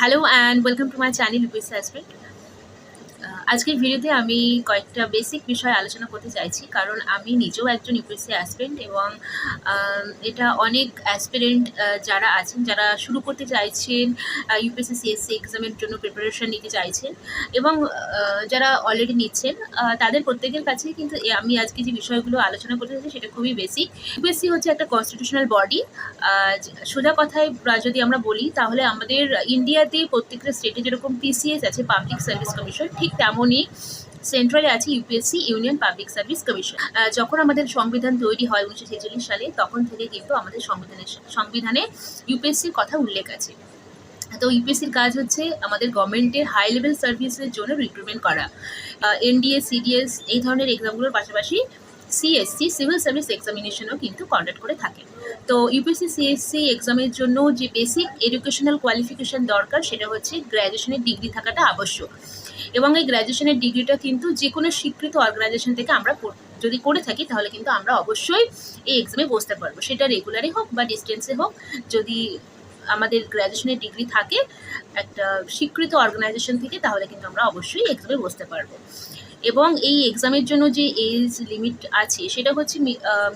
Hello and welcome to my channel UPSC Aspirant. আজকের ভিডিওতে আমি কয়েকটা বেসিক বিষয় আলোচনা করতে চাইছি, কারণ আমি নিজেও একজন ইউপিএসসি অ্যাসপিরেন্ট এবং এটা অনেক অ্যাসপিরেন্ট যারা আছেন, যারা শুরু করতে চাইছেন ইউপিএসসি সিএসসি এক্সামের জন্য প্রিপারেশন নিতে চাইছেন এবং যারা অলরেডি নিচ্ছেন, তাদের প্রত্যেকের কাছে কিন্তু আমি আজকে যে বিষয়গুলো আলোচনা করতে চাইছি সেটা খুবই বেসিক। ইউপিএসসি হচ্ছে একটা কনস্টিটিউশনাল বডি। সোজা কথায় যদি আমরা বলি তাহলে আমাদের ইন্ডিয়াতে প্রত্যেকটা স্টেটে যেরকম পিসিএস আছে, পাবলিক সার্ভিস কমিশন, ঠিক তেমনই সেন্ট্রালে আছে UPSC, union public service commission. যখন আমাদের সংবিধান তৈরি হয় 1946 সালে, তখন থেকে কিন্তু আমাদের সংবিধানে ইউপিএসসির কথা উল্লেখ আছে। তো ইউপিএসসির কাজ হচ্ছে আমাদের গভর্নমেন্টের হাই লেভেল সার্ভিসের জন্য রিক্রুটমেন্ট করা। এনডিএ, সিডিএস এই ধরনের এক্সামগুলোর পাশাপাশি সিএসসি, সিভিল সার্ভিস এক্সামিনেশনও কিন্তু কন্ডাক্ট করে থাকে। তো ইউপিএসসি সিএসসি এক্সামের জন্য যে বেসিক এডুকেশনাল কোয়ালিফিকেশান দরকার সেটা হচ্ছে গ্র্যাজুয়েশনের ডিগ্রি থাকাটা আবশ্যক। এবং এই গ্র্যাজুয়েশনের ডিগ্রিটা কিন্তু যে কোনো স্বীকৃত অর্গানাইজেশন থেকে আমরা যদি করে থাকি তাহলে কিন্তু আমরা অবশ্যই এই এক্সামে বসতে পারবো, সেটা রেগুলারে হোক বা ডিস্টেন্সে হোক। যদি আমাদের গ্র্যাজুয়েশনের ডিগ্রি থাকে একটা স্বীকৃত অর্গানাইজেশন থেকে, তাহলে কিন্তু আমরা অবশ্যই এক্সামে বসতে পারবো। এবং এই এক্সামের জন্য যে এজ লিমিট আছে সেটা হচ্ছে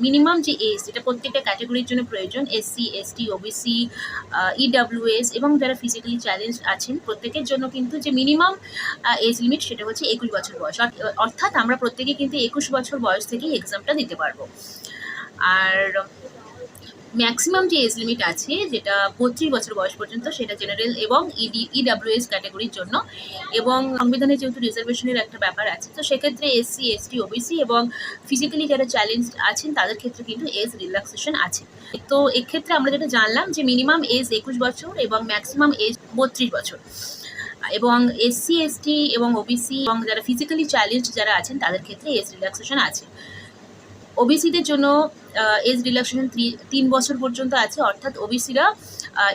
মিনিমাম যে এজ, যেটা প্রত্যেকটা ক্যাটাগরির জন্য প্রয়োজন, এসসি, এসটি, ওবিসি, ইডাব্লিউএস এবং যারা ফিজিক্যালি চ্যালেঞ্জ আছেন প্রত্যেকের জন্য কিন্তু যে মিনিমাম এজ লিমিট সেটা হচ্ছে 21 বছর বয়স। অর্থাৎ আমরা প্রত্যেকে কিন্তু 21 বছর বয়স থেকেই এক্সামটা দিতে পারবো। আর ম্যাক্সিমাম যে এজ লিমিট আছে যেটা 32 বছর বয়স পর্যন্ত, সেটা জেনারেল এবং ইডাব্লিউএস ক্যাটাগরির জন্য। এবং সংবিধানে যেহেতু রিজার্ভেশনের একটা ব্যাপার আছে, তো সেক্ষেত্রে এসসি, এসটি, ওবিসি এবং ফিজিক্যালি যারা চ্যালেঞ্জ আছেন তাদের ক্ষেত্রে কিন্তু এজ রিল্যাক্সেশন আছে। তো এক্ষেত্রে আমরা যেটা জানলাম যে মিনিমাম এজ 21 বছর এবং ম্যাক্সিমাম এজ 32 বছর। এবং এসসি, এসটি এবং ওবিসি এবং যারা ফিজিক্যালি চ্যালেঞ্জ যারা আছেন তাদের ক্ষেত্রে এজ রিল্যাক্সেশন আছে। ওবিসিদের জন্য এজ রিল্যাক্সেশন 3 বছর পর্যন্ত আছে, অর্থাৎ ওবিসিরা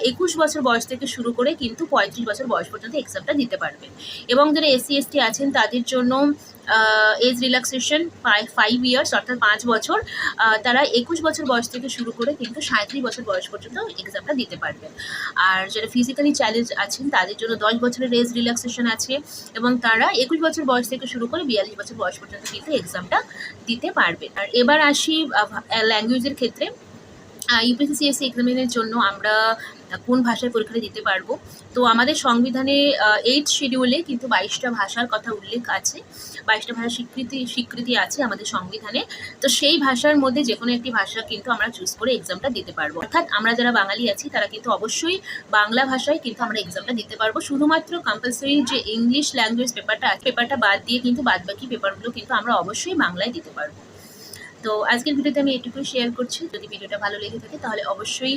21 বছর বয়স থেকে শুরু করে কিন্তু 35 বছর বয়স পর্যন্ত এক্সামটা দিতে পারবে। এবং যারা এসসি, এসটি আছেন তাদের জন্য এজ রিল্যাক্সেশন 5 ইয়ার্স, অর্থাৎ 5 বছর। তারা 21 বছর বয়স থেকে শুরু করে কিন্তু 37 বছর বয়স পর্যন্ত এক্সামটা দিতে পারবেন। আর যারা ফিজিক্যালি চ্যালেঞ্জ আছেন তাদের জন্য 10 বছরের এজ রিল্যাক্সেশন আছে এবং তারা 21 বছর বয়স থেকে শুরু করে 42 বছর বয়স পর্যন্ত কিন্তু এক্সামটা দিতে পারবে। আর এবার আসি ল্যাঙ্গুয়েজের ক্ষেত্রে। ইউপিএসসি সিএসসি এক্সামিনের জন্য আমরা কোন ভাষায় পরীক্ষাটা দিতে পারবো? তো আমাদের সংবিধানে 8 শিডিউলে কিন্তু 22টা ভাষার কথা উল্লেখ আছে, 22টা ভাষার স্বীকৃতি আছে আমাদের সংবিধানে। তো সেই ভাষার মধ্যে যে কোনো একটি ভাষা কিন্তু আমরা চুজ করে এক্সামটা দিতে পারবো। অর্থাৎ আমরা যারা বাঙালি আছি তারা কিন্তু অবশ্যই বাংলা ভাষায় কিন্তু আমরা এক্সামটা দিতে পারবো। শুধুমাত্র কম্পালসারি যে ইংলিশ ল্যাঙ্গুয়েজ পেপারটা আছে, পেপারটা বাদ দিয়ে কিন্তু বাদবাকি পেপারগুলো কিন্তু আমরা অবশ্যই বাংলায় দিতে পারবো। তো আজকের ভিডিওতে আমি এটুকুই শেয়ার করছি। যদি ভিডিওটা ভালো লেগে থাকে তাহলে অবশ্যই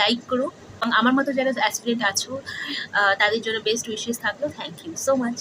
লাইক করো এবং আমার মতো যারা অ্যাসপিরেন্ট আছো তাদের জন্য বেস্ট উইশেস থাকলো। Thank you so much.